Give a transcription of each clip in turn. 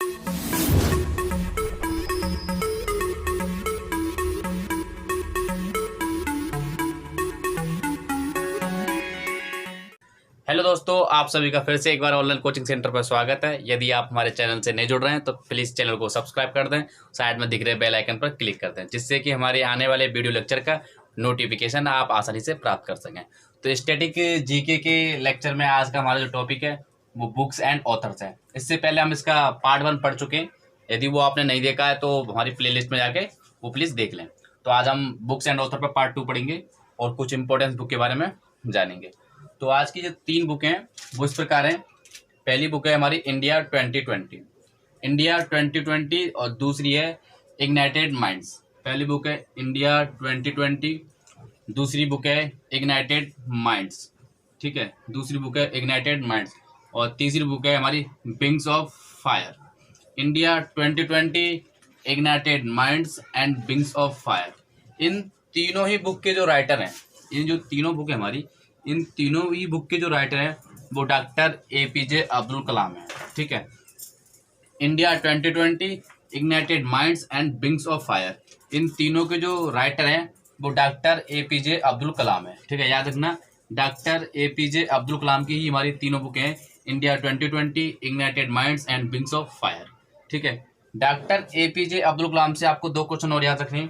Hello दोस्तों, आप सभी का फिर से एक बार ऑनलाइन कोचिंग सेंटर पर स्वागत है। यदि आप हमारे चैनल से नहीं जुड़ रहे हैं तो प्लीज़ चैनल को सब्सक्राइब कर दें, साइड में दिख रहे बेल आइकन पर क्लिक कर दें, जिससे कि हमारे आने वाले वीडियो लेक्चर का नोटिफिकेशन आप आसानी से प्राप्त कर सकें। तो स्टैटिक जीके के लेक्चर में आज का हमारा जो टॉपिक है वो बुक्स एंड ऑथर्स है। इससे पहले हम इसका पार्ट 1 पढ़ चुके हैं। यदि वो आपने नहीं देखा है तो हमारी प्ले में जाके वो प्लीज़ देख लें। तो आज हम बुक्स एंड ऑथर पर पार्ट 2 पढ़ेंगे और कुछ इंपॉर्टेंट बुक के बारे में जानेंगे। तो आज की जो 3 बुकें हैं वो इस प्रकार हैं। पहली बुक है हमारी इंडिया 2020 और दूसरी है इग्नाइटेड माइंड्स। पहली बुक है इंडिया 2020, दूसरी बुक है इग्नाइटेड माइंड्स। ठीक है, दूसरी बुक है इग्नाइटेड माइंड्स और तीसरी बुक है हमारी wings of fire. India 2020, ignited minds and wings of fire. इन तीनों ही बुक के जो राइटर हैं, इन जो तीनों बुक है हमारी, इन तीनों ही बुक के जो राइटर हैं वो डॉक्टर APJ अब्दुल कलाम है। ठीक है, India 2020, ignited minds and wings of fire, इन तीनों के जो राइटर हैं वो डॉक्टर APJ अब्दुल कलाम है। ठीक है, याद रखना, डॉक्टर APJ अब्दुल कलाम की ही हमारी तीनों बुकें हैं, India 2020, ignited minds and wings of fire. ठीक है, डॉक्टर APJ अब्दुल कलाम से आपको 2 क्वेश्चन और याद रखने हैं।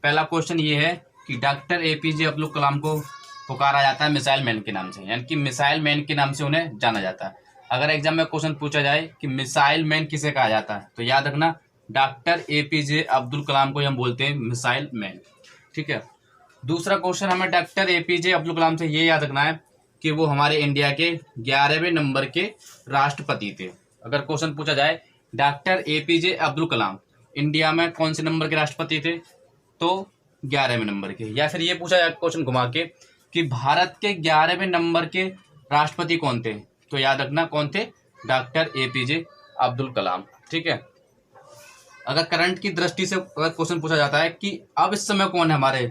पहला क्वेश्चन ये है कि डॉक्टर APJ अब्दुल कलाम को पुकारा जाता है मिसाइल मैन के नाम से, यानी कि मिसाइल मैन के नाम से उन्हें जाना जाता है। अगर एग्जाम में क्वेश्चन पूछा जाए कि मिसाइल मैन किसे कहा जाता है तो याद रखना, डॉक्टर APJ अब्दुल कलाम को हम बोलते हैं मिसाइल मैन। ठीक है, दूसरा क्वेश्चन हमें डॉक्टर APJ अब्दुल कलाम से ये याद रखना है कि वो हमारे इंडिया के 11वें नंबर के राष्ट्रपति थे। अगर क्वेश्चन पूछा जाए doctor APJ Abdul Kalam India में कौन से नंबर के राष्ट्रपति थे तो 11वें नंबर के। या फिर ये पूछा जाए क्वेश्चन घुमा के कि भारत के 11वें नंबर के राष्ट्रपति कौन थे तो याद रखना कौन थे, डॉक्टर APJ अब्दुल कलाम। ठीक है, अगर करंट की दृष्टि से अगर क्वेश्चन पूछा जाता है कि अब इस समय कौन है हमारे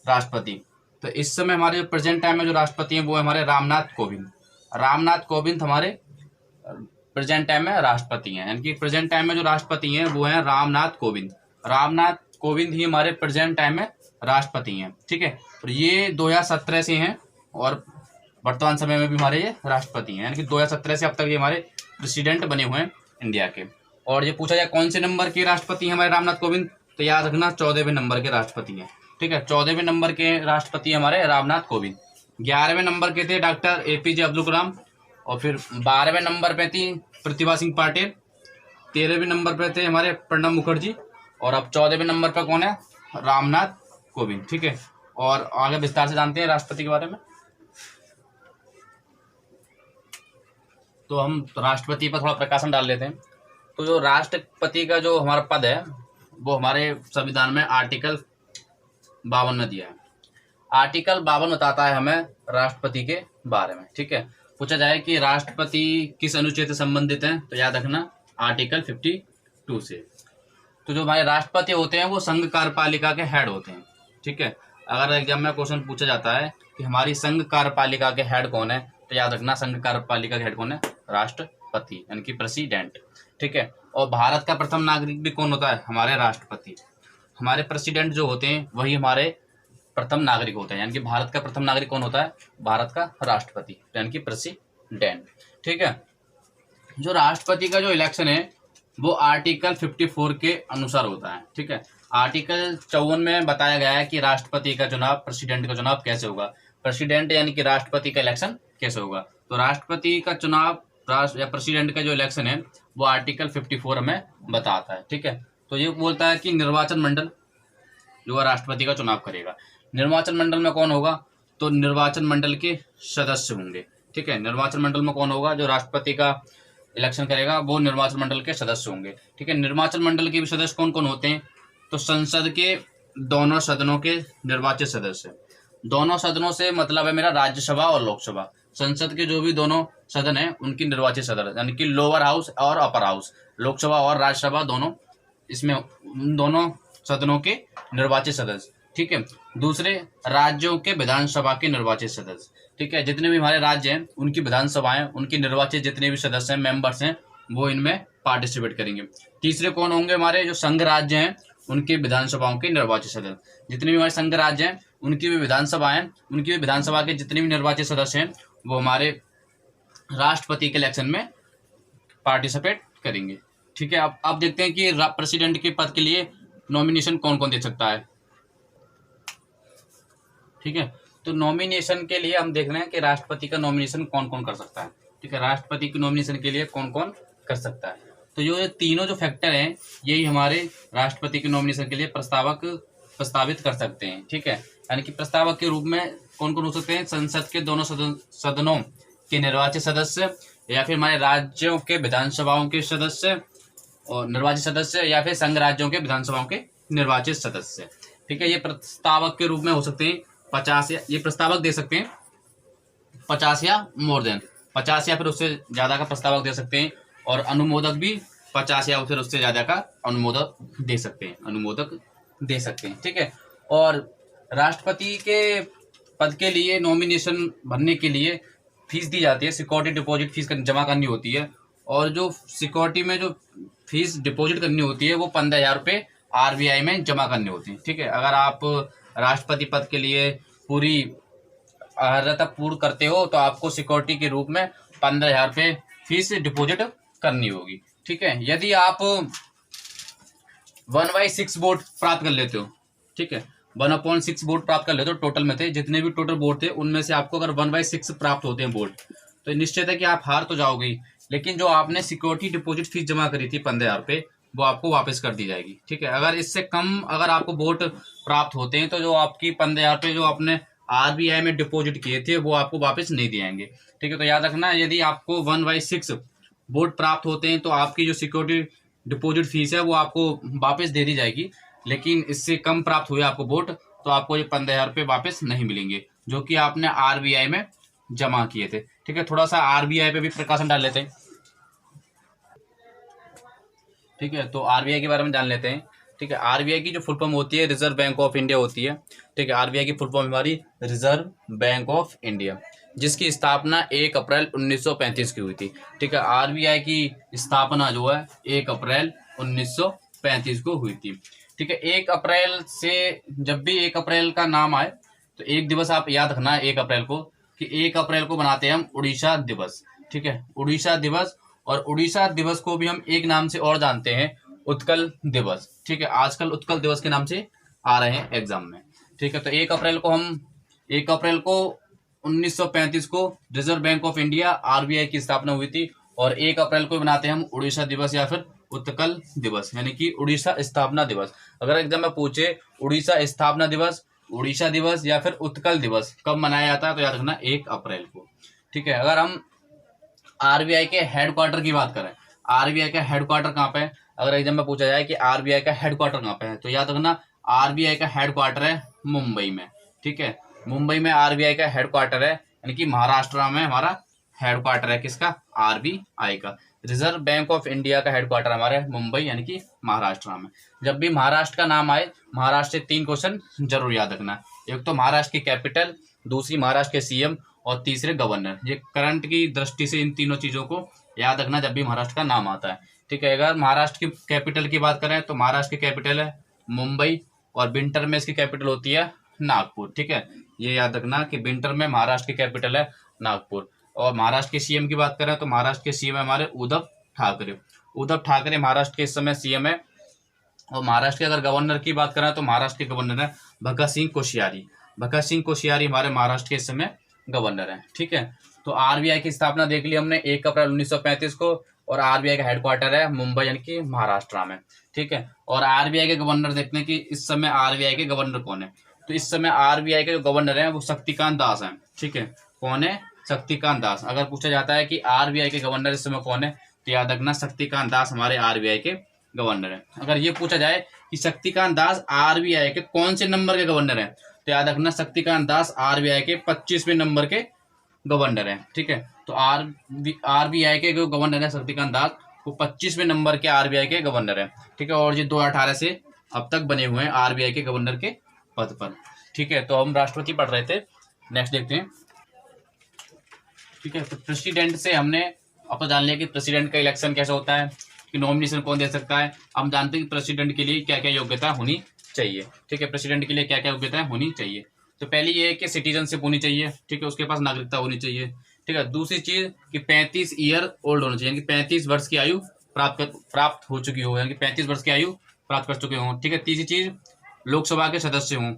राष्ट्रपति, तो इस समय हमारे प्रेजेंट टाइम में जो राष्ट्रपति हैं वो है हमारे रामनाथ कोविंद। रामनाथ कोविंद हमारे प्रेजेंट टाइम में राष्ट्रपति हैं, यानी कि प्रेजेंट टाइम में जो राष्ट्रपति हैं वो हैं रामनाथ कोविंद। रामनाथ कोविंद ही हमारे प्रेजेंट टाइम में राष्ट्रपति हैं। ठीक है, और ये 2017 से हैं और वर्तमान समय में भी हमारे ये राष्ट्रपति हैं, यानी कि 2017 से अब तक ये हमारे प्रेसिडेंट बने हुए हैं इंडिया के। और ये पूछा जाए कौन से नंबर के राष्ट्रपति हैं हमारे रामनाथ कोविंद तो याद रखना 14वें नंबर के राष्ट्रपति हैं। ठीक है, 14वें नंबर के राष्ट्रपति हमारे रामनाथ कोविंद। 11वें नंबर के थे डॉक्टर APJ अब्दुल कलाम और फिर 12वें नंबर पे थी प्रतिभा सिंह पाटिल, 13वें नंबर पे थे हमारे प्रणब मुखर्जी और अब 14वें नंबर पर कौन है, रामनाथ कोविंद। ठीक है, और आगे विस्तार से जानते हैं राष्ट्रपति के बारे में। तो हम राष्ट्रपति पर थोड़ा प्रकाशन डाल लेते हैं। तो जो राष्ट्रपति का जो हमारा पद है वो हमारे संविधान में आर्टिकल 52 में दिया है। आर्टिकल 52 बताता है हमें राष्ट्रपति के बारे में। ठीक है, पूछा जाए कि राष्ट्रपति किस अनुच्छेद से संबंधित हैं तो याद रखना आर्टिकल 52 से। तो जो हमारे राष्ट्रपति होते हैं वो संघ कार्यपालिका के हेड होते हैं। ठीक है, अगर एग्जाम में क्वेश्चन पूछा जाता है कि हमारी संघ कार्यपालिका के हेड कौन है तो याद रखना संघ कार्यपालिका के हेड कौन है, राष्ट्रपति यानी कि प्रेसिडेंट। ठीक है, और भारत का प्रथम नागरिक भी कौन होता है, हमारे राष्ट्रपति। हमारे प्रेसिडेंट जो होते हैं वही हमारे प्रथम नागरिक होते हैं, यानी कि भारत का प्रथम नागरिक कौन होता है, भारत का राष्ट्रपति यानी कि प्रेसिडेंट। ठीक है, जो राष्ट्रपति का जो इलेक्शन है वो आर्टिकल 54 के अनुसार होता है। ठीक है, आर्टिकल 54 में बताया गया है कि राष्ट्रपति का चुनाव, प्रेसिडेंट का चुनाव कैसे होगा, प्रेसिडेंट यानी कि राष्ट्रपति का इलेक्शन कैसे होगा। तो राष्ट्रपति का चुनाव या प्रेसिडेंट का जो इलेक्शन है वो आर्टिकल 54 में बताता है। ठीक है, तो ये बोलता है कि निर्वाचन मंडल जो राष्ट्रपति का चुनाव करेगा, निर्वाचन मंडल में कौन होगा तो निर्वाचन मंडल के सदस्य होंगे। ठीक है, निर्वाचन मंडल में कौन होगा, जो राष्ट्रपति का इलेक्शन करेगा वो निर्वाचन मंडल के सदस्य होंगे। ठीक है, निर्वाचन मंडल के भी सदस्य कौन कौन होते हैं तो संसद के दोनों सदनों के निर्वाचित सदस्य। दोनों सदनों से मतलब है मेरा राज्यसभा और लोकसभा। संसद के जो भी दोनों सदन हैं उनकी निर्वाचित सदस्य, यानी कि लोअर हाउस और अपर हाउस, लोकसभा और राज्यसभा दोनों, इसमें दोनों सदनों के निर्वाचित सदस्य। ठीक है, दूसरे राज्यों के विधानसभा के निर्वाचित सदस्य। ठीक है, जितने भी हमारे राज्य हैं उनकी विधानसभाएं, उनके निर्वाचित जितने भी सदस्य हैं, मेंबर्स हैं, वो इनमें पार्टिसिपेट करेंगे। तीसरे कौन होंगे, हमारे जो संघ राज्य हैं उनके विधानसभाओं के निर्वाचित सदस्य। जितने भी हमारे संघ राज्य हैं उनकी भी विधानसभा हैं, उनकी भी विधानसभा के जितने भी निर्वाचित सदस्य हैं वो हमारे राष्ट्रपति के इलेक्शन में पार्टिसिपेट करेंगे। ठीक है, अब देखते हैं कि प्रेसिडेंट के पद के लिए नॉमिनेशन कौन कौन दे सकता है। ठीक है, तो नॉमिनेशन के लिए हम देख रहे हैं कि राष्ट्रपति का नॉमिनेशन कौन कौन कर सकता है। ठीक है, राष्ट्रपति की नॉमिनेशन के लिए कौन कौन कर सकता है। तो ये तीनों जो फैक्टर हैं यही हमारे राष्ट्रपति के नॉमिनेशन के लिए प्रस्तावित कर सकते हैं। ठीक है, यानी कि प्रस्तावक के रूप में कौन कौन हो सकते हैं, संसद के दोनों सदनों के निर्वाचित सदस्य, या फिर हमारे राज्यों के विधानसभाओं के सदस्य और निर्वाचित सदस्य, या फिर संघ राज्यों के विधानसभाओं के निर्वाचित सदस्य। ठीक है, ये प्रस्तावक के रूप में हो सकते हैं 50, या ये प्रस्तावक दे सकते हैं 50 या मोर देन 50 या फिर उससे ज्यादा का प्रस्तावक दे सकते हैं, और अनुमोदक भी 50 या फिर उससे ज्यादा का अनुमोदक दे सकते हैं। ठीक है, और राष्ट्रपति के पद के लिए नॉमिनेशन भरने के लिए फीस दी जाती है, सिक्योरिटी डिपॉजिट फीस जमा करनी होती है, और जो सिक्योरिटी में जो फीस डिपॉजिट करनी होती है वो 15,000 रुपये RBI में जमा करनी होती है। ठीक है, अगर आप राष्ट्रपति पद के लिए पूरी अर्हता पूर्ण करते हो तो आपको सिक्योरिटी के रूप में 15,000 रुपये फीस डिपॉजिट करनी होगी। ठीक है, यदि आप 1/6 वोट प्राप्त कर लेते हो, ठीक है, 1/6 वोट प्राप्त कर लेते हो, टोटल में थे जितने भी टोटल वोट थे उनमें से आपको अगर 1/6 प्राप्त होते हैं वोट, तो निश्चित है कि आप हार तो जाओगे, लेकिन जो आपने सिक्योरिटी डिपॉजिट फीस जमा करी थी 15,000 रुपये वो आपको वापस कर दी जाएगी। ठीक है, अगर इससे कम अगर आपको वोट प्राप्त होते हैं तो जो आपकी 15,000 रुपये जो आपने RBI में डिपॉजिट किए थे वो आपको वापस नहीं दिए जाएंगे। ठीक है, तो याद रखना, यदि आपको 1/6 वोट प्राप्त होते हैं तो आपकी जो सिक्योरिटी डिपॉजिट फीस है वो आपको वापस दे दी जाएगी, लेकिन इससे कम प्राप्त हुए आपको वोट तो आपको ये 15,000 रुपये वापस नहीं मिलेंगे जो कि आपने RBI में जमा किए थे। ठीक है, थोड़ा सा RBI पे भी प्रकाशन डाल लेते हैं। ठीक है, तो RBI के बारे में जान लेते हैं। ठीक है, RBI की जो फुल फॉर्म होती है रिजर्व बैंक ऑफ इंडिया होती है। ठीक है, RBI की फुल फॉर्म हमारी रिजर्व बैंक ऑफ इंडिया, जिसकी स्थापना 1 अप्रैल 1935 की हुई थी। ठीक है, RBI की स्थापना जो है 1 अप्रैल 1935 को हुई थी। ठीक है, 1 अप्रैल से जब भी 1 अप्रैल का नाम आए तो एक दिवस आप याद रखना 1 अप्रैल को, कि 1 अप्रैल को बनाते हैं हम उड़ीसा दिवस। ठीक है, उड़ीसा दिवस, और उड़ीसा दिवस को भी हम एक नाम से और जानते हैं, उत्कल दिवस। ठीक है, आजकल उत्कल दिवस के नाम से आ रहे हैं एग्जाम में। ठीक है, तो 1 अप्रैल को 1935 को reserve bank of India RBI की स्थापना हुई थी, और 1 अप्रैल को बनाते हैं हम उड़ीसा दिवस या फिर उत्कल दिवस, यानी कि उड़ीसा स्थापना दिवस। अगर एग्जाम में पूछे उड़ीसा स्थापना दिवस, उड़ीसा दिवस या फिर उत्कल दिवस कब मनाया जाता है तो याद रखना 1 अप्रैल को। ठीक है, अगर हम RBI के हेडक्वार्टर की बात करें, RBI का हेडक्वार्टर कहाँ पे है, अगर एग्जाम में पूछा जाए कि RBI का हेडक्वार्टर कहाँ पे है तो याद रखना RBI का हेडक्वार्टर है मुंबई में। ठीक है, मुंबई में RBI का हेडक्वार्टर है, यानी कि महाराष्ट्र में हमारा हेडक्वार्टर है किसका, RBI का। रिजर्व बैंक ऑफ इंडिया का हेडक्वार्टर हमारे मुंबई यानी कि महाराष्ट्र में। जब भी महाराष्ट्र का नाम आए, महाराष्ट्र से 3 क्वेश्चन जरूर याद रखना, एक तो महाराष्ट्र की कैपिटल, दूसरी महाराष्ट्र के CM, और तीसरे गवर्नर। ये करंट की दृष्टि से इन तीनों चीजों को याद रखना जब भी महाराष्ट्र का नाम आता है। ठीक है, अगर महाराष्ट्र की कैपिटल की बात करें तो महाराष्ट्र की कैपिटल है मुंबई, और विंटर में इसकी कैपिटल होती है नागपुर। ठीक है, ये याद रखना कि विंटर में महाराष्ट्र की कैपिटल है नागपुर। और महाराष्ट्र के CM की बात करें तो महाराष्ट्र के CM है हमारे उद्धव ठाकरे महाराष्ट्र के इस समय CM है। और महाराष्ट्र के अगर गवर्नर की बात करें तो महाराष्ट्र के गवर्नर है भगत सिंह कोश्यारी हमारे महाराष्ट्र के इस समय गवर्नर है। ठीक है, तो RBI की स्थापना देख ली हमने 1 अप्रैल 1935 को, और RBI का हेडक्वार्टर है मुंबई यानी कि महाराष्ट्र में। ठीक है, और RBI के गवर्नर देखते हैं कि इस समय RBI के गवर्नर कौन है, तो इस समय RBI के जो गवर्नर है वो शक्तिकांत दास हैं। ठीक है, कौन है, शक्तिकांत दास। अगर पूछा जाता है कि RBI के गवर्नर इस समय कौन है तो याद रखना शक्तिकांत दास हमारे RBI के गवर्नर है। अगर ये पूछा जाए कि शक्तिकांत दास RBI के कौन से नंबर के गवर्नर है तो याद रखना शक्तिकांत दास RBI के 25वें नंबर के गवर्नर है। ठीक है, तो RBI के जो गवर्नर है शक्तिकांत दास वो 25वें नंबर के RBI के गवर्नर है। ठीक है, और ये 2018 से अब तक बने हुए हैं RBI के गवर्नर के पद पर। ठीक है, तो हम राष्ट्रपति पढ़ रहे थे, नेक्स्ट देखते हैं। ठीक है, तो प्रेसिडेंट से हमने अब तो जान लिया कि प्रेसिडेंट का इलेक्शन कैसे होता है। कि नॉमिनेशन कौन दे सकता है। हम जानते हैं कि प्रेसिडेंट के लिए क्या क्या योग्यता होनी चाहिए। ठीक है, प्रेसिडेंट के लिए क्या क्या योग्यताएं होनी चाहिए। तो पहली ये है कि सिटीजनशिप होनी चाहिए। ठीक है, उसके पास नागरिकता होनी चाहिए। ठीक है, दूसरी चीज कि 35 ईयर ओल्ड होना चाहिए, यानी कि 35 वर्ष की आयु प्राप्त हो चुकी हो, यानी कि 35 वर्ष की आयु प्राप्त कर चुके हों। ठीक है, तीसरी चीज लोकसभा के सदस्य हों।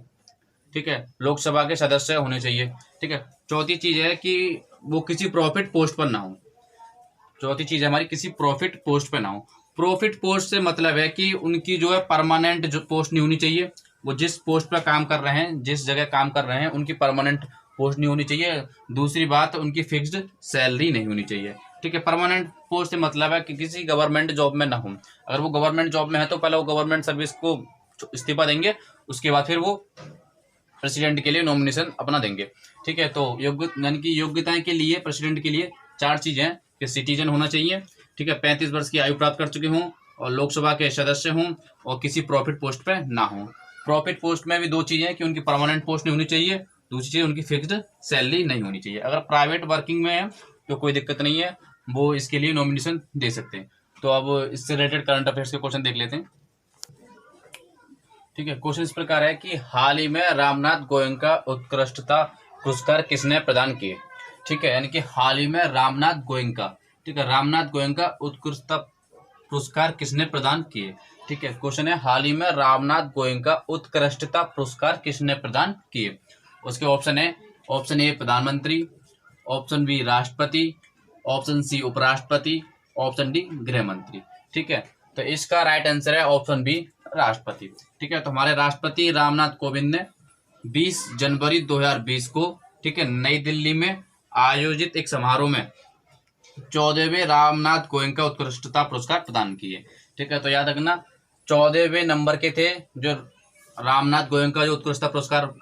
ठीक है, लोकसभा के सदस्य होने चाहिए। ठीक है, चौथी चीज है कि वो किसी प्रॉफिट पोस्ट पर ना हो। चौथी चीज है हमारी, किसी प्रॉफिट पोस्ट पे ना हो। प्रॉफिट पोस्ट से मतलब है कि उनकी जो है परमानेंट जो पोस्ट नहीं होनी चाहिए। वो जिस पोस्ट पर काम कर रहे हैं, जिस जगह काम कर रहे हैं, उनकी परमानेंट पोस्ट नहीं होनी चाहिए। दूसरी बात, उनकी फिक्स्ड सैलरी नहीं होनी चाहिए। ठीक है, परमानेंट पोस्ट से मतलब है कि किसी गवर्नमेंट जॉब में ना हो। अगर वो गवर्नमेंट जॉब में है तो पहले वो गवर्नमेंट सर्विस को इस्तीफा देंगे, उसके बाद फिर वो प्रेसिडेंट के लिए नॉमिनेशन अपना देंगे। ठीक है, तो यानी कि योग्यताएं के लिए प्रेसिडेंट के लिए 4 चीजें हैं कि सिटीजन होना चाहिए। ठीक है, 35 वर्ष की आयु प्राप्त कर चुके हों और लोकसभा के सदस्य हों और किसी प्रॉफिट पोस्ट पे ना हो। प्रॉफिट पोस्ट में भी 2 चीजें हैं कि उनकी परमानेंट पोस्ट नहीं होनी चाहिए, दूसरी चीज उनकी फिक्स्ड सैलरी नहीं होनी चाहिए। अगर प्राइवेट वर्किंग में है तो कोई दिक्कत नहीं है, वो इसके लिए नॉमिनेशन दे सकते हैं। तो अब इससे रिलेटेड करंट अफेयर्स के क्वेश्चन देख लेते हैं। ठीक है, क्वेश्चन इस प्रकार है कि हाल ही में रामनाथ गोयनका उत्कृष्टता पुरस्कार किसने प्रदान किए। ठीक है, यानी कि हाल ही में रामनाथ गोयनका, ठीक है, रामनाथ गोयनका उत्कृष्टता पुरस्कार किसने प्रदान किए। ठीक है, क्वेश्चन है हाल ही में रामनाथ गोयनका उत्कृष्टता पुरस्कार किसने प्रदान किए। उसके ऑप्शन है, ऑप्शन ए प्रधानमंत्री, ऑप्शन बी राष्ट्रपति, ऑप्शन सी उपराष्ट्रपति, ऑप्शन डी गृह मंत्री। ठीक है, तो इसका राइट आंसर है ऑप्शन बी राष्ट्रपति। ठीक है, तो हमारे राष्ट्रपति रामनाथ कोविंद ने 20 जनवरी 2020 को, ठीक है, नई दिल्ली में आयोजित एक समारोह में 14वें रामनाथ गोयनका उत्कृष्टता पुरस्कार प्रदान किए। ठीक है, तो याद रखना 14वें नंबर के थे जो रामनाथ गोयनका जो उत्कृष्टता पुरस्कार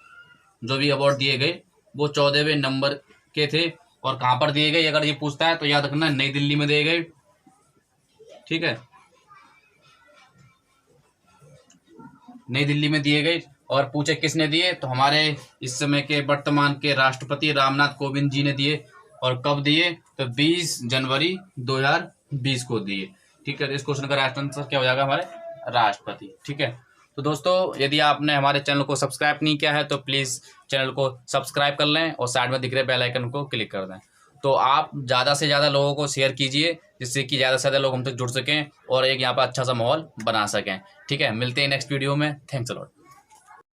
जो भी अवार्ड दिए गए वो 14वें नंबर के थे। और कहाँ पर दिए गए अगर ये पूछता है तो याद रखना नई दिल्ली में दिए गए। ठीक है, नई दिल्ली में दिए गए। और पूछे किसने दिए, तो हमारे इस समय के वर्तमान के राष्ट्रपति रामनाथ कोविंद जी ने दिए। और कब दिए, तो 20 जनवरी 2020 को दिए। ठीक है, तो इस क्वेश्चन का राइट आंसर क्या हो जाएगा हमारे राष्ट्रपति। ठीक है, तो दोस्तों यदि आपने हमारे चैनल को सब्सक्राइब नहीं किया है तो प्लीज़ चैनल को सब्सक्राइब कर लें और साइड में दिख रहे बेल आइकन को क्लिक कर दें। तो आप ज़्यादा से ज़्यादा लोगों को शेयर कीजिए जिससे कि ज़्यादा से ज़्यादा लोग हम तक जुड़ सकें और एक यहाँ पर अच्छा सा माहौल बना सकें। ठीक है, मिलते हैं नेक्स्ट वीडियो में। Thanks a lot.